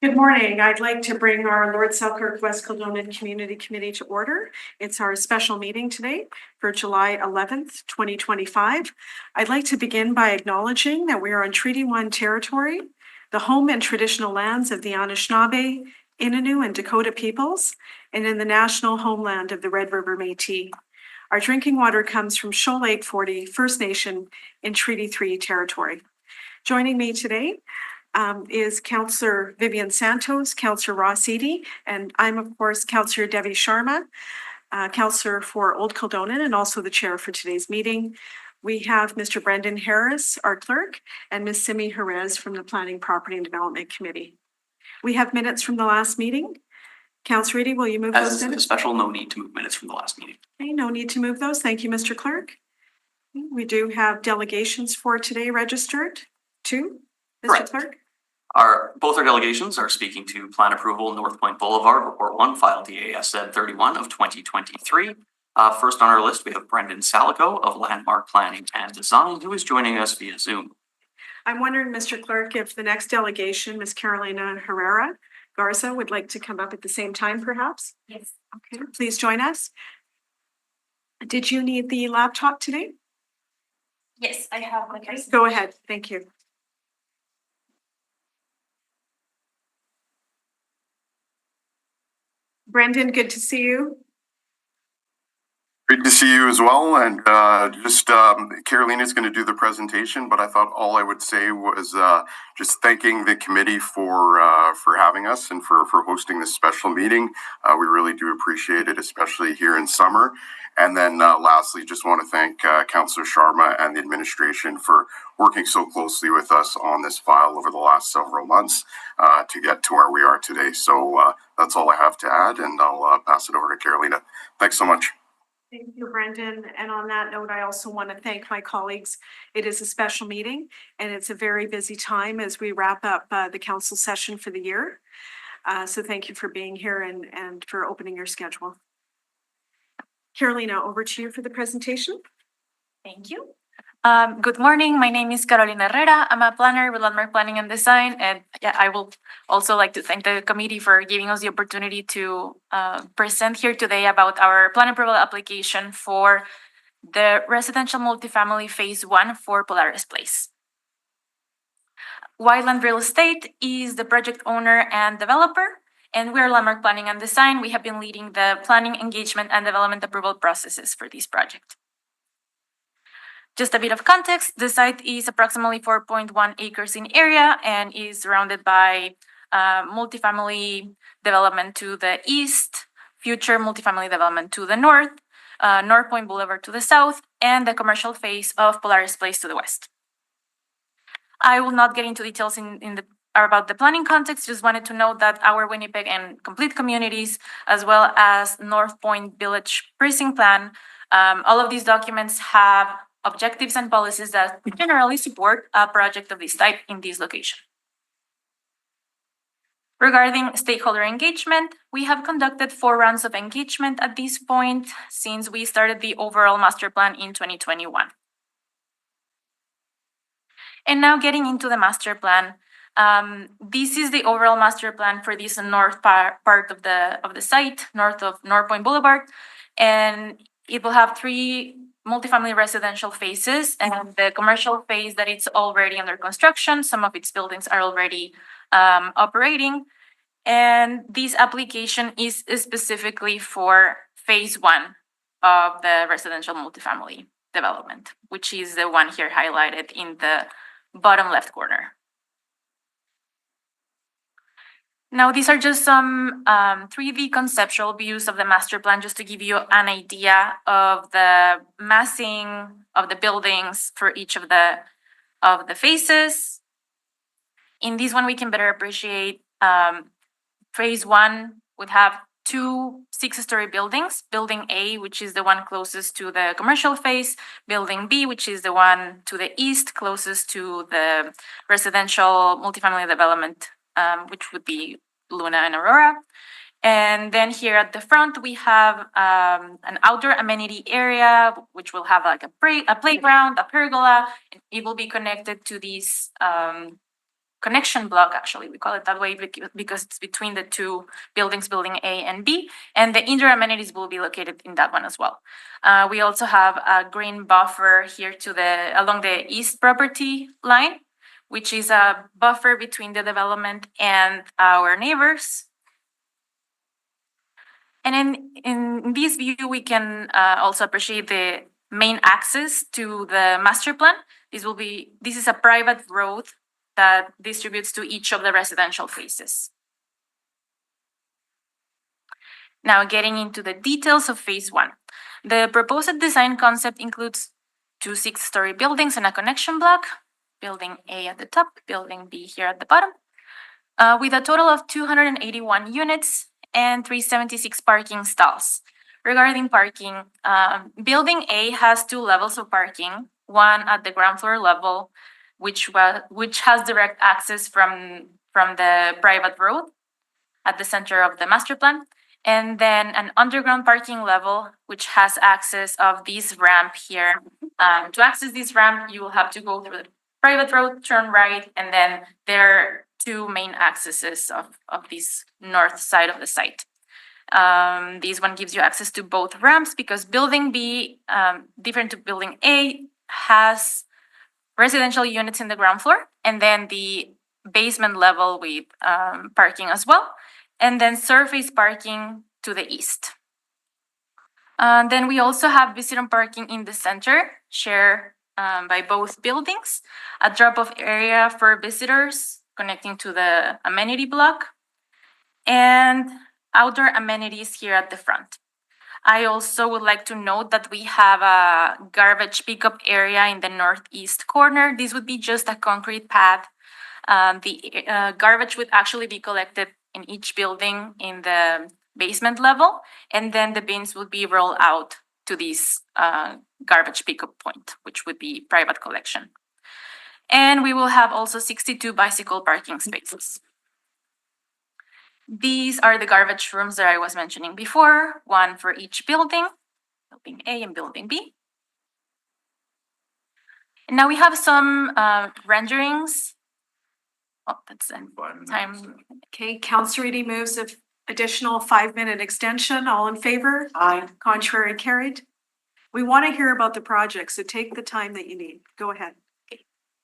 Good morning. I'd like to bring our Lord Selkirk West Kildonan Community Committee to order. It's our special meeting today for July 11th, 2025. I'd like to begin by acknowledging that we are on Treaty 1 territory, the home and traditional lands of the Anishinaabe, Innu, and Dakota peoples, and in the national homeland of the Red River Métis. Our drinking water comes from Shoal Lake 40 First Nation in Treaty 3 territory. Joining me today is Councillor Vivian Santos, Councillor Ross Eady, and I'm, of course, Councillor Devi Sharma, Councillor for Old Kildonan, and also the chair for today's meeting. We have Mr. Brendan Harris, our clerk, and Ms. Simi Jerez from the Planning, Property and Development Committee. We have minutes from the last meeting. Councillor Eady, will you move those minutes? As a special, no need to move minutes from the last meeting. Okay, no need to move those. Thank you, Mr. Clerk. We do have delegations for today registered. Two, Mr. Clerk. Both our delegations are speaking to plan approval North Point Boulevard, Report 1, file DASZ 31 of 2023. First on our list, we have Brendan Salico of Landmark Planning and Design, who is joining us via Zoom. I'm wondering, Mr. Clerk, if the next delegation, Ms. Carolina Herrera Garza, would like to come up at the same time, perhaps? Yes. Okay, please join us. Did you need the laptop today? Yes, I have. Okay, go ahead. Thank you. Brendan, good to see you. Great to see you as well. And Carolina's going to do the presentation, but I thought all I would say was just thanking the committee for having us and for hosting this special meeting. We really do appreciate it, especially here in summer. And then lastly, just want to thank Councillor Sharma and the administration for working so closely with us on this file over the last several months to get to where we are today. So that's all I have to add, and I'll pass it over to Carolina. Thanks so much. Thank you, Brendan. And on that note, I also want to thank my colleagues. It is a special meeting, and it's a very busy time as we wrap up the council session for the year. So thank you for being here and for opening your schedule. Carolina, over to you for the presentation. Thank you. Good morning. My name is Carolina Herrera. I'm a planner with Landmark Planning and Design. And yeah, I will also like to thank the committee for giving us the opportunity to present here today about our plan approval application for the residential multifamily phase 1 for Polaris Place. Wildland Real Estate is the project owner and developer, and we're Landmark Planning and Design. We have been leading the planning, engagement, and development approval processes for this project. Just a bit of context, the site is approximately 4.1 acres in area and is surrounded by multifamily development to the east, future multifamily development to the north, North Point Boulevard to the south, and the commercial phase of Polaris Place to the west. I will not get into details about the planning context, just wanted to note that our Winnipeg and Complete communities, as well as North Point Village Precinct Plan, all of these documents have objectives and policies that generally support a project of this type in this location. Regarding stakeholder engagement, we have conducted 4 rounds of engagement at this point since we started the overall master plan in 2021. And now getting into the master plan, this is the overall master plan for this north part of the site, north of North Point Boulevard, and it will have 3 multifamily residential phases and the commercial phase that it's already under construction. Some of its buildings are already operating. And this application is specifically for phase 1 of the residential multifamily development, which is the one here highlighted in the bottom left corner. Now, these are just some 3D conceptual views of the master plan, just to give you an idea of the massing of the buildings for each of the phases. In this one, we can better appreciate phase 1 would have 2 6-story buildings. Building A, which is the one closest to the commercial phase. Building B, which is the one to the east, closest to the residential multifamily development, which would be Luna and Aurora. And then here at the front, we have an outdoor amenity area, which will have like a playground, a pergola, and it will be connected to these connection block, actually, we call it that way because it's between the two buildings, building A and B, and the indoor amenities will be located in that one as well. We also have a green buffer here along the east property line, which is a buffer between the development and our neighbors. And in this view, we can also appreciate the main access to the master plan. This is a private road that distributes to each of the residential phases. Now, getting into the details of phase one. The proposed design concept includes 2 6-story buildings and a connection block, building A at the top, building B here at the bottom, with a total of 281 units and 376 parking stalls. Regarding parking, building A has 2 levels of parking, one at the ground floor level, which has direct access from the private road at the center of the master plan, and then an underground parking level, which has access of this ramp here. To access this ramp, you will have to go through the private road, turn right, and then there are 2 main accesses of this north side of the site. This one gives you access to both ramps because building B, different to building A, has residential units in the ground floor, and then the basement level with parking as well, and then surface parking to the east. Then we also have visitor parking in the center, shared by both buildings, a drop-off area for visitors connecting to the amenity block, and outdoor amenities here at the front. I also would like to note that we have a garbage pickup area in the northeast corner. This would be just a concrete pad. The garbage would actually be collected in each building in the basement level, and then the bins would be rolled out to this garbage pickup point, which would be private collection. And we will have also 62 bicycle parking spaces. These are the garbage rooms that I was mentioning before, one for each building, building A and building B. And now we have some renderings. Oh, that's the time. Okay, Councilor Reedy moves of additional 5-minute extension. All in favor? Aye. Contrary carried. We want to hear about the project, so take the time that you need. Go ahead.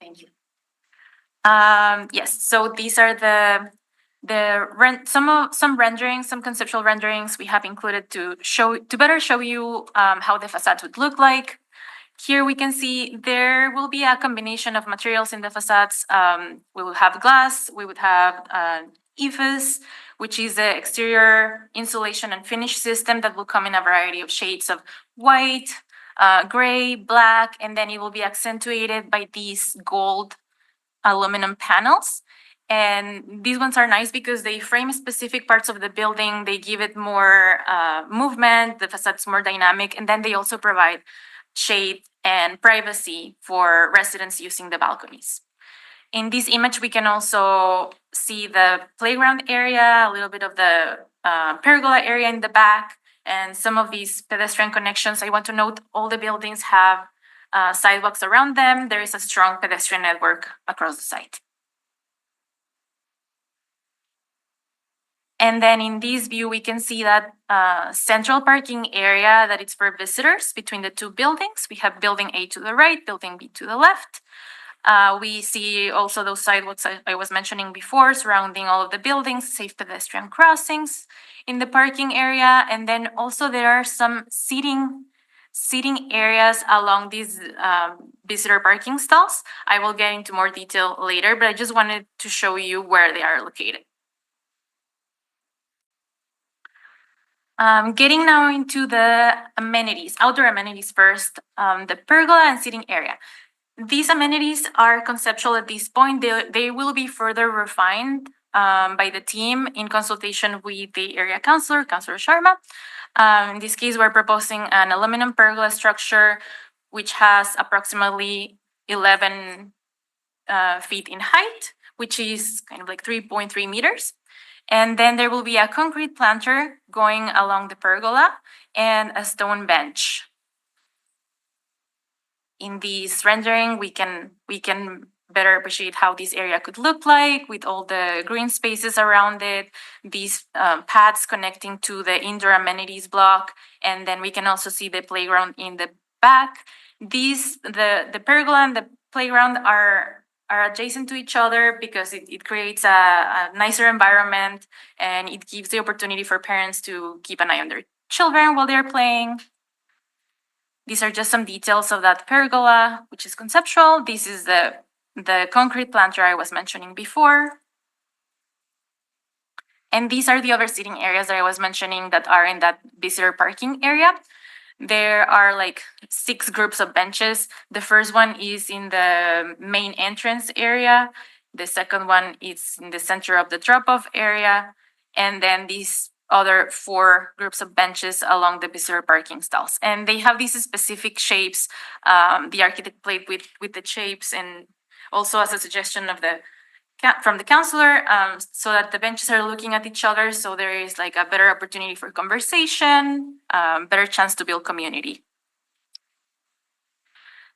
Thank you. Yes, so these are some renderings, some conceptual renderings we have included to better show you how the facades would look like. Here we can see there will be a combination of materials in the facades. We will have glass, we would have EIFS, which is the exterior insulation and finish system that will come in a variety of shades of white, gray, black, and then it will be accentuated by these gold aluminum panels. And these ones are nice because they frame specific parts of the building, they give it more movement, the facade's more dynamic, and then they also provide shade and privacy for residents using the balconies. In this image, we can also see the playground area, a little bit of the pergola area in the back, and some of these pedestrian connections. I want to note all the buildings have sidewalks around them. There is a strong pedestrian network across the site. And then in this view, we can see that central parking area that it's for visitors between the 2 buildings. We have building A to the right, building B to the left. We see also those sidewalks I was mentioning before surrounding all of the buildings, safe pedestrian crossings in the parking area. And then also there are some seating areas along these visitor parking stalls. I will get into more detail later, but I just wanted to show you where they are located. Getting now into the amenities, outdoor amenities first, the pergola and seating area. These amenities are conceptual at this point. They will be further refined by the team in consultation with the area councilor, Councilor Sharma. In this case, we're proposing an aluminum pergola structure which has approximately 11 feet in height, which is kind of like 3.3 meters. And then there will be a concrete planter going along the pergola and a stone bench. In this rendering, we can better appreciate how this area could look like with all the green spaces around it, these paths connecting to the indoor amenities block, and then we can also see the playground in the back. The pergola and the playground are adjacent to each other because it creates a nicer environment, and it gives the opportunity for parents to keep an eye on their children while they're playing. These are just some details of that pergola, which is conceptual. This is the concrete planter I was mentioning before. And these are the other seating areas that I was mentioning that are in that visitor parking area. There are like 6 groups of benches. The first one is in the main entrance area. The second one is in the center of the drop-off area. And then these other 4 groups of benches along the visitor parking stalls. And they have these specific shapes. The architect played with the shapes, and also as a suggestion of from the counselor, so that the benches are looking at each other, so there is like a better opportunity for conversation, better chance to build community.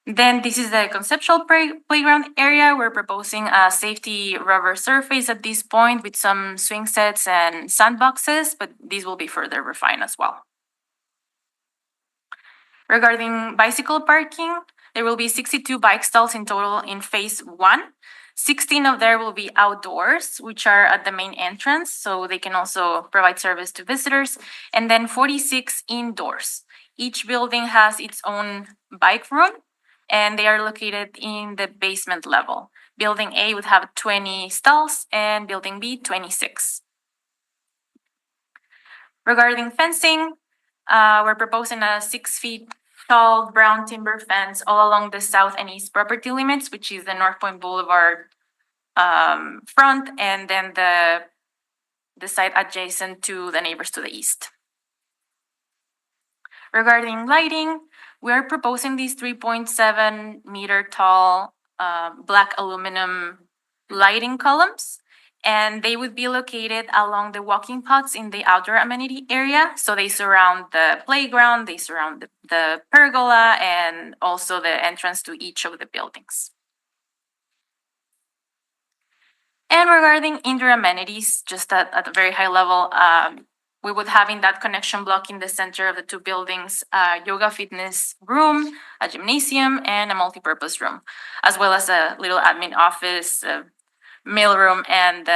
Then this is the conceptual playground area. We're proposing a safety rubber surface at this point with some swing sets and sandboxes, but these will be further refined as well. Regarding bicycle parking, there will be 62 bike stalls in total in phase 1. 16 of there will be outdoors, which are at the main entrance, so they can also provide service to visitors, and then 46 indoors. Each building has its own bike room, and they are located in the basement level. Building A would have 20 stalls, and Building B, 26. Regarding fencing, we're proposing a 6 feet tall brown timber fence all along the south and east property limits, which is the North Point Boulevard front, and then the site adjacent to the neighbors to the east. Regarding lighting, we are proposing these 3.7 meter tall black aluminum lighting columns, and they would be located along the walking paths in the outdoor amenity area. So they surround the playground, they surround the pergola, and also the entrance to each of the buildings. And regarding indoor amenities, just at a very high level, we would have in that connection block in the center of the 2 buildings, a yoga fitness room, a gymnasium, and a multipurpose room, as well as a little admin office, a mail room, and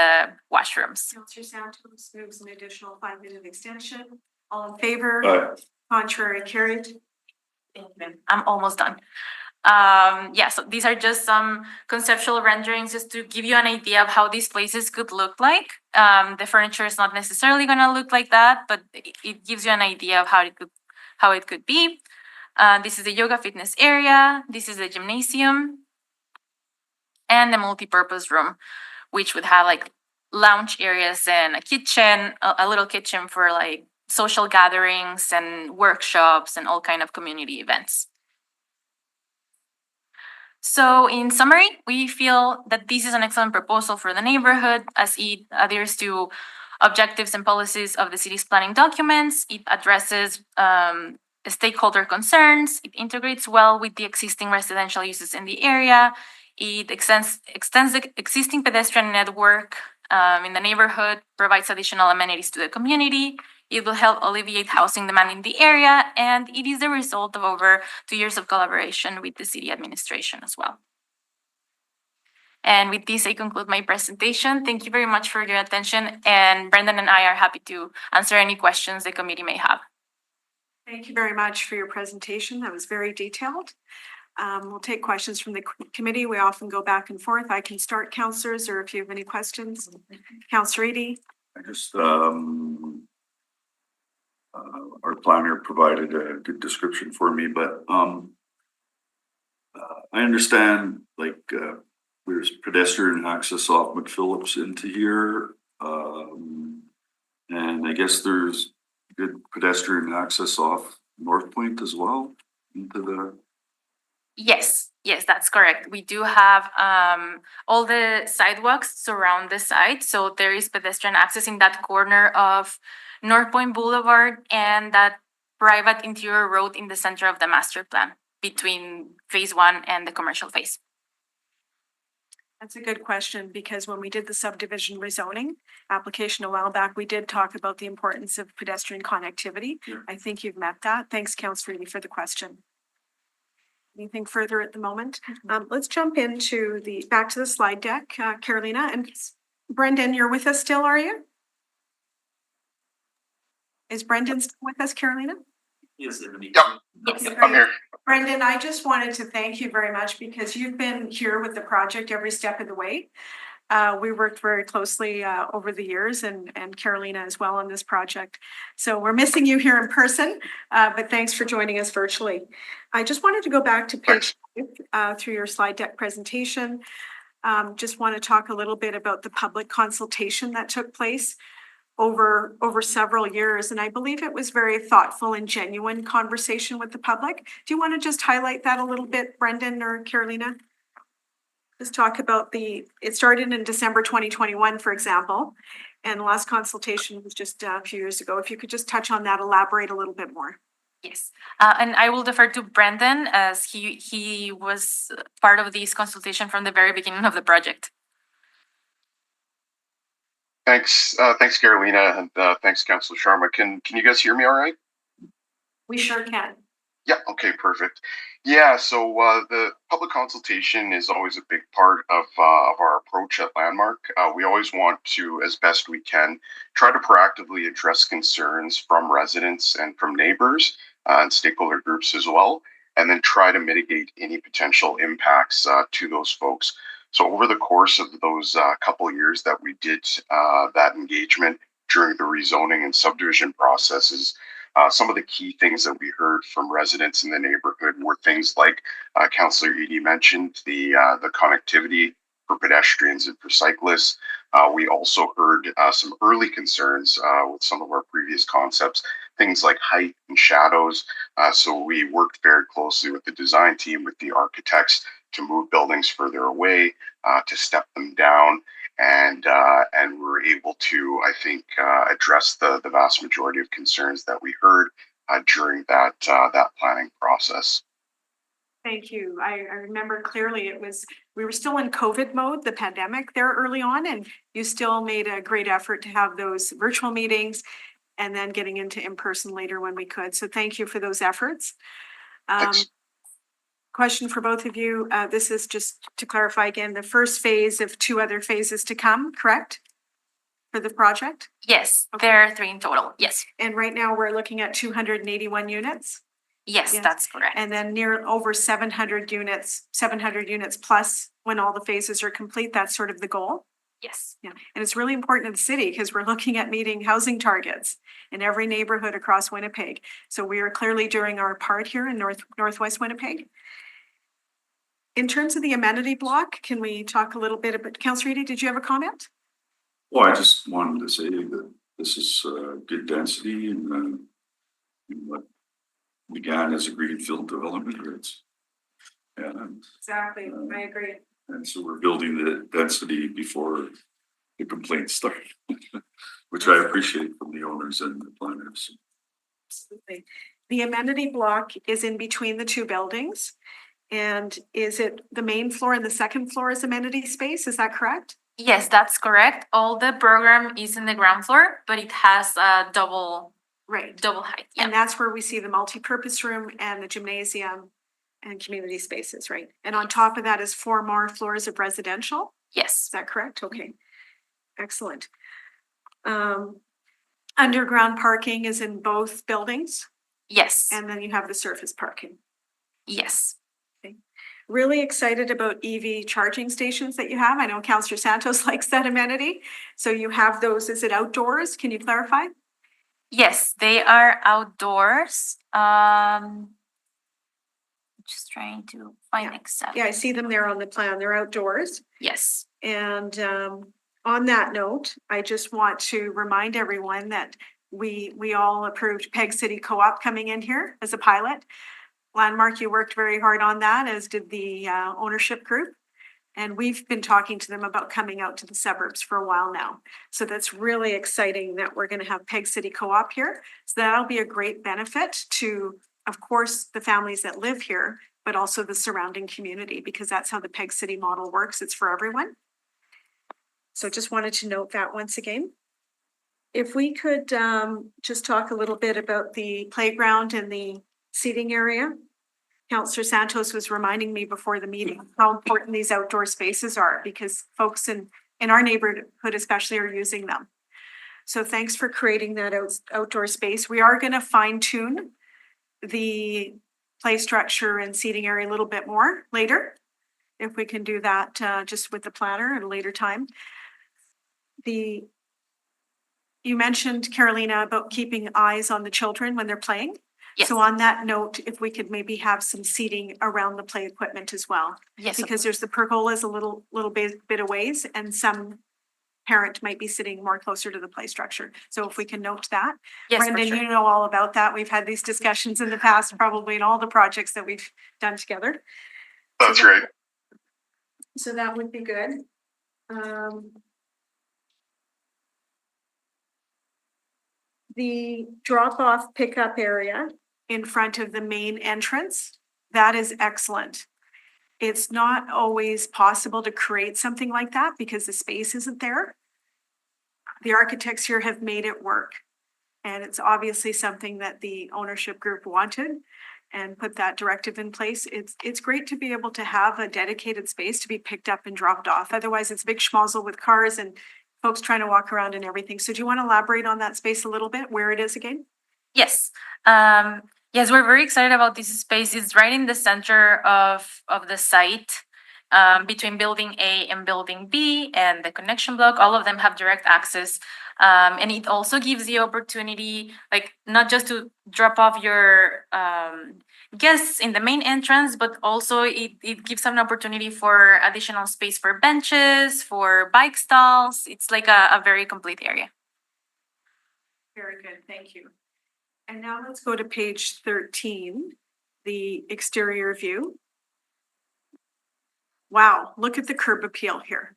washrooms. Counselor Santos moves an additional 5-minute extension. All in favor? Aye. Contrary, carried. I'm almost done. So these are just some conceptual renderings just to give you an idea of how these places could look like. The furniture is not necessarily going to look like that, but it gives you an idea of how it could be. This is the yoga fitness area. This is the gymnasium and the multipurpose room, which would have like lounge areas and a kitchen, a little kitchen for like social gatherings and workshops and all kind of community events. So in summary, we feel that this is an excellent proposal for the neighborhood as it adheres to objectives and policies of the city's planning documents. It addresses stakeholder concerns. It integrates well with the existing residential uses in the area. It extends the existing pedestrian network in the neighborhood, provides additional amenities to the community. It will help alleviate housing demand in the area, and it is the result of over 2 years of collaboration with the city administration as well. And with this, I conclude my presentation. Thank you very much for your attention, and Brendan and I are happy to answer any questions the committee may have. Thank you very much for your presentation. That was very detailed. We'll take questions from the committee. We often go back and forth. I can start, councillors, or if you have any questions. Councillor Eady. I just, our planner provided a good description for me, but I understand like there's pedestrian access off McPhillips into here, and I guess there's good pedestrian access off North Point as well into the. Yes, that's correct. We do have all the sidewalks surround the site, so there is pedestrian access in that corner of North Point Boulevard and that private interior road in the center of the master plan between phase 1 and the commercial phase. That's a good question, because when we did the subdivision rezoning application a while back, we did talk about the importance of pedestrian connectivity. Yeah. I think you've met that. Thanks, Councillor Ely, for the question. Anything further at the moment? Let's jump into back to the slide deck, Carolina, and Brendan, you're with us still, are you? Is Brendan still with us, Carolina? Is in the meeting. Yes. I'm here. Brendan, I just wanted to thank you very much, because you've been here with the project every step of the way. We worked very closely over the years, and Carolina as well on this project. So we're missing you here in person, but thanks for joining us virtually. I just wanted to go back to page 5 through your slide deck presentation. Just want to talk a little bit about the public consultation that took place over several years. And I believe it was very thoughtful and genuine conversation with the public. Do you want to just highlight that a little bit, Brendan or Carolina? Just talk about it started in December 2021, for example, and the last consultation was just a few years ago. If you could just touch on that, elaborate a little bit more. Yes, and I will defer to Brendan as he was part of this consultation from the very beginning of the project. Thanks, Carolina, and thanks, Councillor Sharma. Can you guys hear me all right? We sure can. Yeah, okay, perfect. Yeah, so the public consultation is always a big part of our approach at Landmark. We always want to, as best we can, try to proactively address concerns from residents and from neighbors and stakeholder groups as well, and then try to mitigate any potential impacts to those folks. So over the course of those couple of years that we did that engagement during the rezoning and subdivision processes, some of the key things that we heard from residents in the neighborhood were things like Councillor Eady mentioned, the connectivity for pedestrians and for cyclists. We also heard some early concerns with some of our previous concepts, things like height and shadows. So we worked very closely with the design team, with the architects, to move buildings further away, to step them down. And we're able to, I think, address the vast majority of concerns that we heard during that planning process. Thank you. I remember clearly we were still in COVID mode, the pandemic there early on, and you still made a great effort to have those virtual meetings and then getting into in-person later when we could. So thank you for those efforts. Thanks. Question for both of you. This is just to clarify again, the first phase of 2 other phases to come, correct? For the project? Yes, there are 3 in total. Yes, And right now we're looking at 281 units yes, Yes. that's correct. and then over 700 units plus when all the phases are complete. That's sort of the goal. Yes, Yeah, and it's really important in the city because we're looking at meeting housing targets in every neighborhood across Winnipeg. So we are clearly doing our part here in Northwest Winnipeg. In terms of the amenity block, can we talk a little bit about, Councillor Eady, did you have a comment? Well, I just wanted to say that this is good density and what began as a greenfield development rates. And Exactly, I agree. And so we're building the density before the complaints start, which I appreciate from the owners and the planners. Absolutely. The amenity block is in between the 2 buildings. And is it the main floor and the second floor is amenity space? Is that correct? yes, that's correct. All the program is in the ground floor, but it has a double Right. height. And Yeah, that's where we see the multi-purpose room and the gymnasium and community spaces, right? And on top of that is 4 more floors of residential. Is yes, that correct? Okay. Excellent. Underground parking is in both buildings, yes, and then you have the surface parking. yes. Really excited about EV charging stations that you have. I know Councillor Santos likes that amenity. So you have those, is it outdoors? Can you clarify? Yes, they are outdoors. Just trying to find exactly. Yeah, I see them there on the plan. They're outdoors. Yes, And on that note, I just want to remind everyone that we all approved Peg City Co-op coming in here as a pilot. Landmark, you worked very hard on that, as did the ownership group. And we've been talking to them about coming out to the suburbs for a while now. So that's really exciting that we're going to have Peg City Co-op here. So that'll be a great benefit to, of course, the families that live here, but also the surrounding community, because that's how the Peg City model works. It's for everyone. So just wanted to note that once again. If we could just talk a little bit about the playground and the seating area. Councillor Santos was reminding me before the meeting how important these outdoor spaces are, because folks in our neighborhood especially are using them. So thanks for creating that outdoor space. We are going to fine tune the play structure and seating area a little bit more later. If we can do that just with the planner at a later time. You mentioned, Carolina, about keeping eyes on the children when they're playing. Yes. So on that note, if we could maybe have some seating around the play equipment as well. Yes. Because there's the pergolas a little bit of ways, and some parent might be sitting more closer to the play structure. So if we can note that. Yes, for Brendan, sure. you know all about that. We've had these discussions in the past, probably in all the projects that we've done together. That's right. So that would be good. The drop-off pickup area in front of the main entrance, that is excellent. It's not always possible to create something like that because the space isn't there. The architects here have made it work. And it's obviously something that the ownership group wanted and put that directive in place. It's great to be able to have a dedicated space to be picked up and dropped off. Otherwise, it's a big schmozzle with cars and folks trying to walk around and everything. So do you want to elaborate on that space a little bit, where it is again? Yes. Yes, we're very excited about this space. It's right in the center of the site, between building A and building B and the connection block. All of them have direct access. And it also gives the opportunity, like, not just to drop off your guests in the main entrance, but also it gives an opportunity for additional space for benches, for bike stalls. It's like a very complete area. Very good, thank you. And now let's go to page 13, the exterior view. Wow, look at the curb appeal here.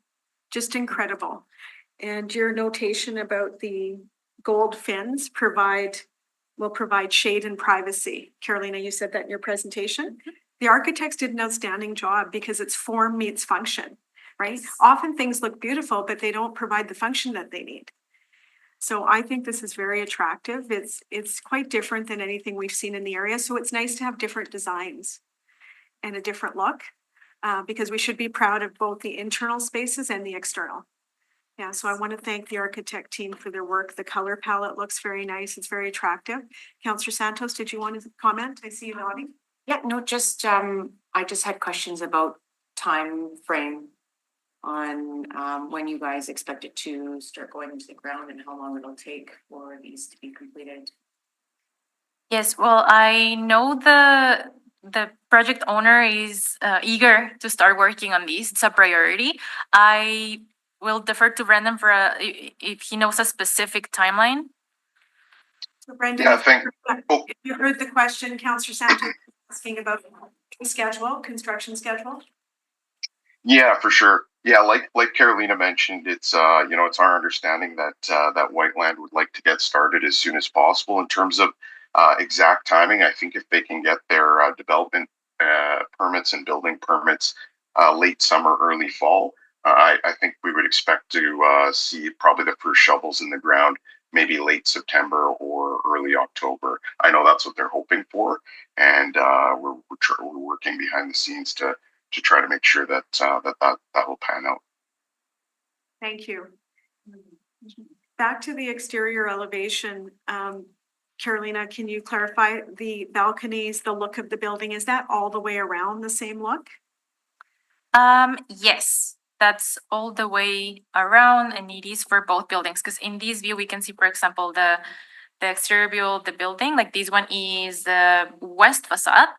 Just incredible. And your notation about the gold fins will provide shade and privacy. Carolina, you said that in your presentation. The architects did an outstanding job because it's form meets function, right? Often things look beautiful, but they don't provide the function that they need. So I think this is very attractive. It's quite different than anything we've seen in the area. So it's nice to have different designs and a different look, because we should be proud of both the internal spaces and the external. Yeah, so I want to thank the architect team for their work. The color palette looks very nice. It's very attractive. Councillor Santos, did you want to comment? I see you nodding. Yeah, no, just I just had questions about time frame on when you guys expect it to start going into the ground and how long it'll take for these to be completed. Yes, well, I know the project owner is eager to start working on these. It's a priority. I will defer to Brendan for if he knows a specific timeline. So Brendan, Yeah, thank you. if you heard the question, Councillor Santos asking about the schedule, construction schedule. Yeah, for sure. Yeah, like Carolina mentioned, it's it's our understanding that that Whiteland would like to get started as soon as possible. In terms of exact timing, I think if they can get their development permits and building permits late summer, early fall, I think we would expect to see probably the first shovels in the ground maybe late September or early October. I know that's what they're hoping for, and we're working behind the scenes to try to make sure that that will pan out. Thank you. Back to the exterior elevation, Carolina, can you clarify the balconies, the look of the building? Is that all the way around the same look? Yes, that's all the way around, and it is for both buildings, because in this view we can see, for example, the exterior view of the building. Like, this one is the west facade,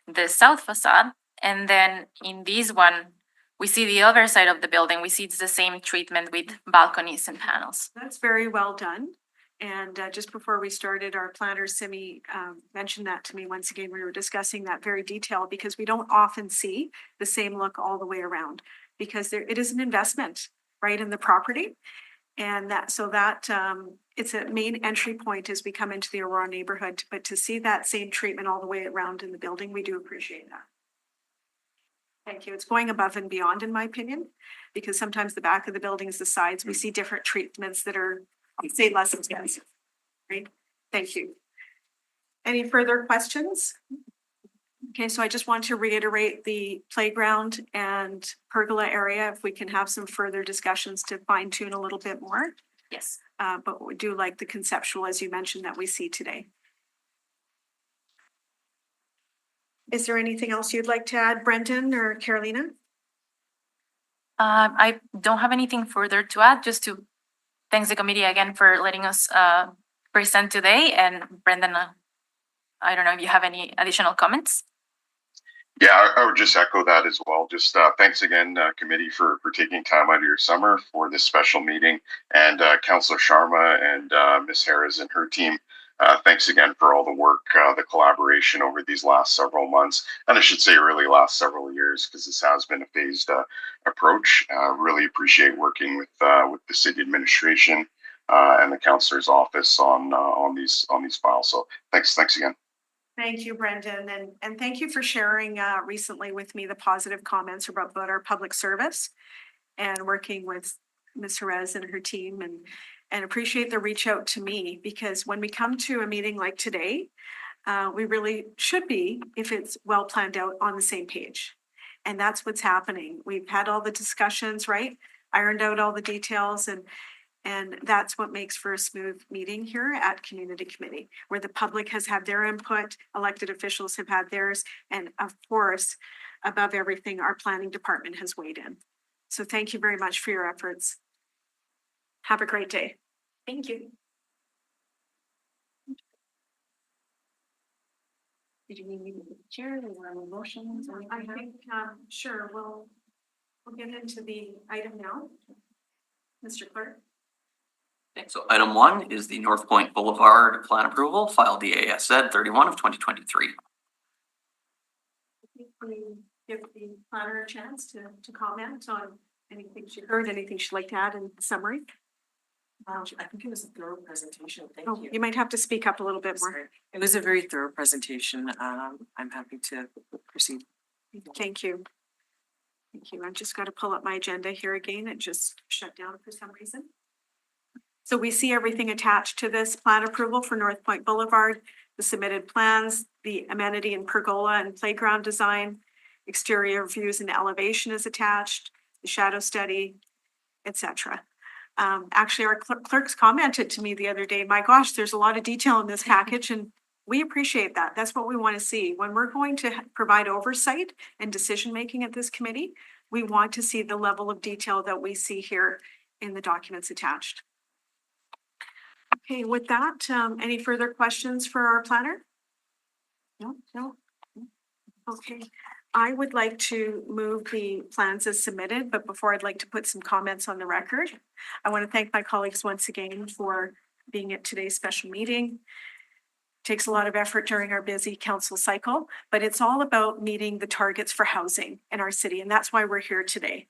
the south facade, and then in this one we see the other side of the building. We see it's the same treatment with balconies and panels. That's very well done. And just before we started, our planner Simi mentioned that to me once again. We were discussing that very detailed because we don't often see the same look all the way around, because it is an investment, right, in the property. And it's a main entry point as we come into the Aurora neighborhood. But to see that same treatment all the way around in the building, we do appreciate that. Thank you. It's going above and beyond, in my opinion, because sometimes the back of the buildings, the sides, we see different treatments that are, I'd say, less expensive. Right? Thank you. Any further questions? Okay, so I just want to reiterate the playground and pergola area, if we can have some further discussions to fine tune a little bit more. Yes. But we do like the conceptual, as you mentioned, that we see today. Is there anything else you'd like to add, Brendan or Carolina? I don't have anything further to add, just to thanks the committee again for letting us present today. And Brendan, I don't know if you have any additional comments. Yeah, I would just echo that as well. Just thanks again, committee, for taking time out of your summer for this special meeting, and Councillor Sharma and Ms. Harris and her team. Thanks again for all the work, the collaboration over these last several months, and I should say really last several years, because this has been a phased approach. Really appreciate working with the city administration and the councillor's office on these files. So thanks again. Thank you, Brendan, and thank you for sharing recently with me the positive comments about our public service and working with Ms. Jerez and her team, and appreciate the reach out to me, because when we come to a meeting like today, we really should be, if it's well planned out, on the same page. And that's what's happening. We've had all the discussions, right? Ironed out all the details, and that's what makes for a smooth meeting here at Community Committee, where the public has had their input, elected officials have had theirs, and of course, above everything, our planning department has weighed in. So thank you very much for your efforts. Have a great day. Thank you. Did you need me to chair or motions or I anything? think, sure, we'll get into the item now. Mr. Clerk. Okay, so item 1 is the North Point Boulevard plan approval, file DASZ 31 of 2023. We give the planner a chance to comment on anything she heard, anything she'd like to add in summary. I think it was a thorough presentation. Thank Oh, you. you might have to speak up a little bit more. Sorry. It was a very thorough presentation. I'm happy to proceed. Thank you. Thank you. I've just got to pull up my agenda here again. It just shut down for some reason. So we see everything attached to this plan approval for North Point Boulevard, the submitted plans, the amenity and pergola and playground design, exterior views and elevation is attached, the shadow study, etc. Actually, our clerks commented to me the other day, my gosh, there's a lot of detail in this package, and we appreciate that. That's what we want to see. When we're going to provide oversight and decision-making at this committee, we want to see the level of detail that we see here in the documents attached. Okay, with that, any further questions for our planner? No. Okay, I would like to move the plans as submitted, but before I'd like to put some comments on the record. I want to thank my colleagues once again for being at today's special meeting. Takes a lot of effort during our busy council cycle, but it's all about meeting the targets for housing in our city, and that's why we're here today.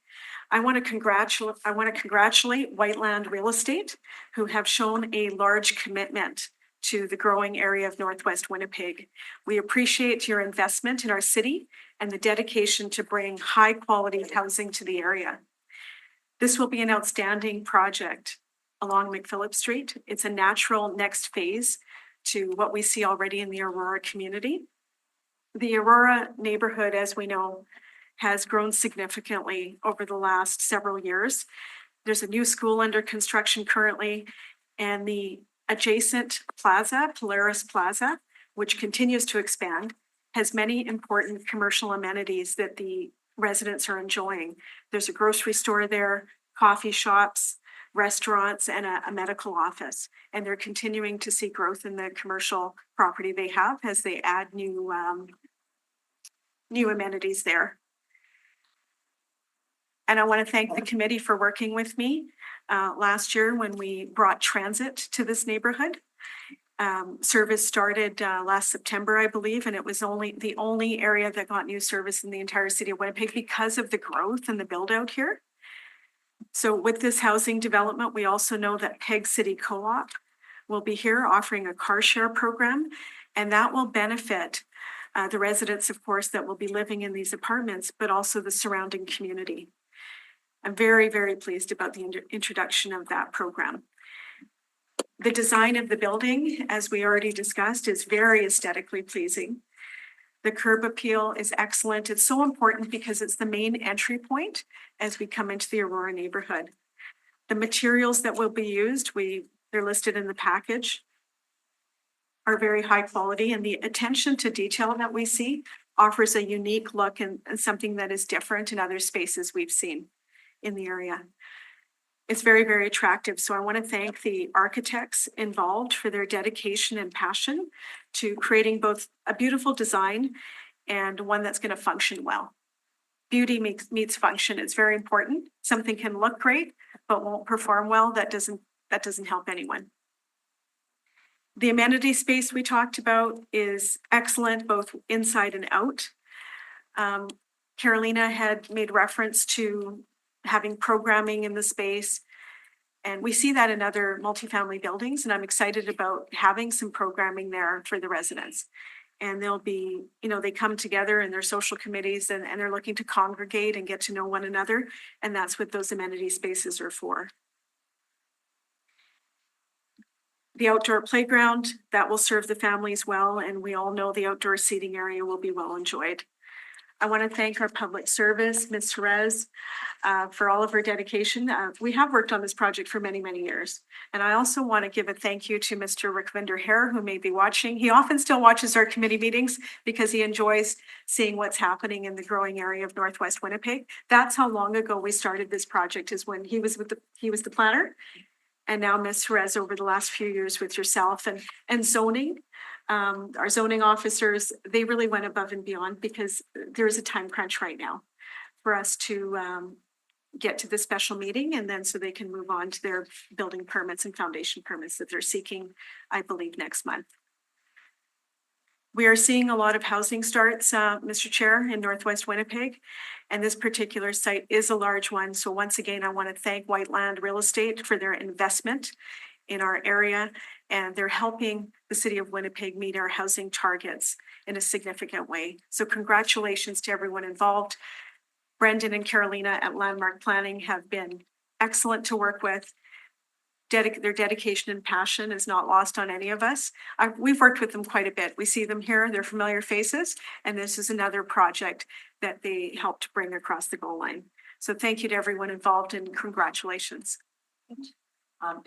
I want to congratulate Whiteland Real Estate, who have shown a large commitment to the growing area of Northwest Winnipeg. We appreciate your investment in our city and the dedication to bring high quality housing to the area. This will be an outstanding project along McPhillip Street. It's a natural next phase to what we see already in the Aurora community. The Aurora neighborhood, as we know, has grown significantly over the last several years. There's a new school under construction currently, and the adjacent plaza, Polaris Plaza, which continues to expand, has many important commercial amenities that the residents are enjoying. There's a grocery store there, coffee shops, restaurants, and a medical office. And they're continuing to see growth in the commercial property they have as they add new amenities there. And I want to thank the committee for working with me last year when we brought transit to this neighborhood. Service started last September, I believe, and it was the only area that got new service in the entire city of Winnipeg because of the growth and the build out here. So with this housing development, we also know that Peg City Co-op will be here offering a car share program, and that will benefit the residents, of course, that will be living in these apartments, but also the surrounding community. I'm very, very pleased about the introduction of that program. The design of the building, as we already discussed, is very aesthetically pleasing. The curb appeal is excellent. It's so important because it's the main entry point as we come into the Aurora neighborhood. The materials that will be used, they're listed in the package, are very high quality, and the attention to detail that we see offers a unique look and something that is different in other spaces we've seen in the area. It's very, very attractive. So I want to thank the architects involved for their dedication and passion to creating both a beautiful design and one that's going to function well. Beauty meets function. It's very important. Something can look great, but won't perform well. That doesn't help anyone. The amenity space we talked about is excellent, both inside and out. Carolina had made reference to having programming in the space. And we see that in other multifamily buildings, and I'm excited about having some programming there for the residents. And they'll be, they come together in their social committees and they're looking to congregate and get to know one another. And that's what those amenity spaces are for. The outdoor playground, that will serve the families well, and we all know the outdoor seating area will be well enjoyed. I want to thank our public service, Ms. Therese, for all of her dedication. We have worked on this project for many, many years. And I also want to give a thank you to Mr. Rickvinder Hare, who may be watching. He often still watches our committee meetings because he enjoys seeing what's happening in the growing area of Northwest Winnipeg. That's how long ago we started this project, is when he was the planner. And now Ms. Therese over the last few years with yourself and zoning. Our zoning officers, they really went above and beyond because there is a time crunch right now for us to get to the special meeting, and then so they can move on to their building permits and foundation permits that they're seeking, I believe, next month. We are seeing a lot of housing starts, Mr. Chair, in Northwest Winnipeg, and this particular site is a large one. So once again, I want to thank Whiteland Real Estate for their investment in our area, and they're helping the city of Winnipeg meet our housing targets in a significant way. So congratulations to everyone involved. Brendan and Carolina at Landmark Planning have been excellent to work with. Their dedication and passion is not lost on any of us. We've worked with them quite a bit. We see them here, they're familiar faces, and this is another project that they helped bring across the goal line. So thank you to everyone involved and congratulations.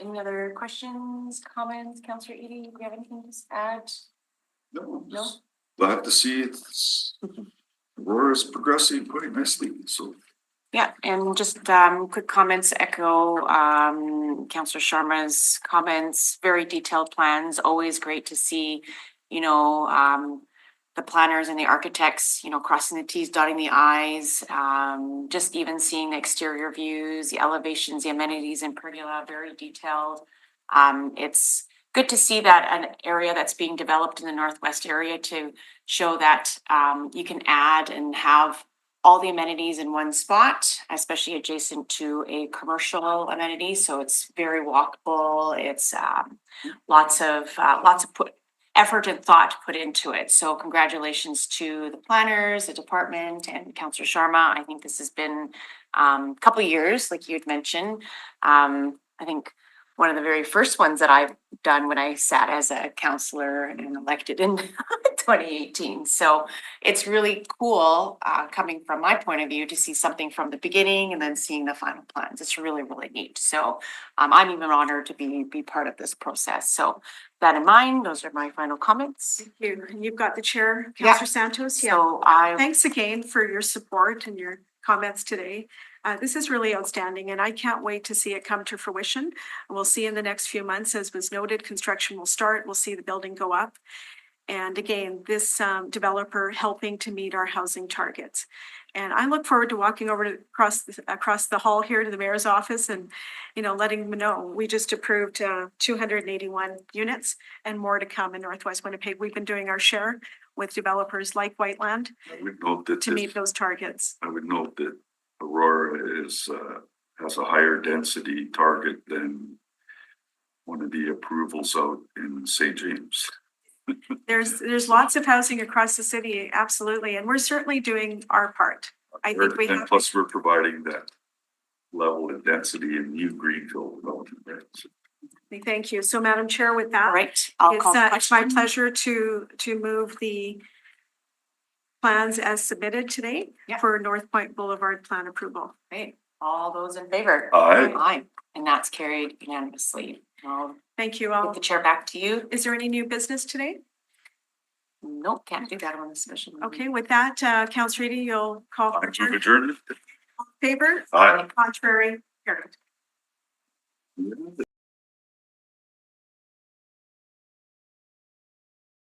Any other questions, comments? Councillor Edie, do you have anything to add? No, No? just glad to see it's Aurora's progressing quite nicely, so. Yeah, and just quick comments, echo Councillor Sharma's comments, very detailed plans, always great to see, the planners and the architects, crossing the T's, dotting the I's, just even seeing the exterior views, the elevations, the amenities in pergola, very detailed. It's good to see that an area that's being developed in the Northwest area to show that you can add and have all the amenities in one spot, especially adjacent to a commercial amenity. So it's very walkable. It's lots of effort and thought put into it. So congratulations to the planners, the department, and Councillor Sharma. I think this has been a couple of years, like you had mentioned. I think one of the very first ones that I've done when I sat as a councillor and elected in 2018. So it's really cool coming from my point of view to see something from the beginning and then seeing the final plans. It's really, really neat. So I'm even honored to be part of this process. So that in mind, those are my final comments. Thank you. And you've got the chair, Yeah. Councillor Santos. Yeah. So Thanks again for your support and your comments today. This is really outstanding, and I can't wait to see it come to fruition. We'll see in the next few months, as was noted, construction will start. We'll see the building go up. And again, this developer helping to meet our housing targets. And I look forward to walking over to across the hall here to the mayor's office and, letting them know we just approved 281 units and more to come in Northwest Winnipeg. We've been doing our share with developers like Whiteland I would note that to meet those targets. Aurora has a higher density target than one of the approvals out in St. James. There's lots of housing across the city, absolutely, and we're certainly doing our part. I think we And have, plus, we're providing that level of density in new greenfield development, right? So thank you. So Madam Chair, with that. All right, I'll It's call it's my question. pleasure to move the plans as submitted today Yeah. for North Point Boulevard plan approval. Right, all those in favor? Aye. Aye, and that's carried unanimously. I'll Thank you give all. the chair back to you. Is there any new business today? Nope, can't do that on a special. meeting. Okay, with that, Councilor Reedy, you'll call for I move adjournment. adjournment. Favor? Aye. Contrary? Carried.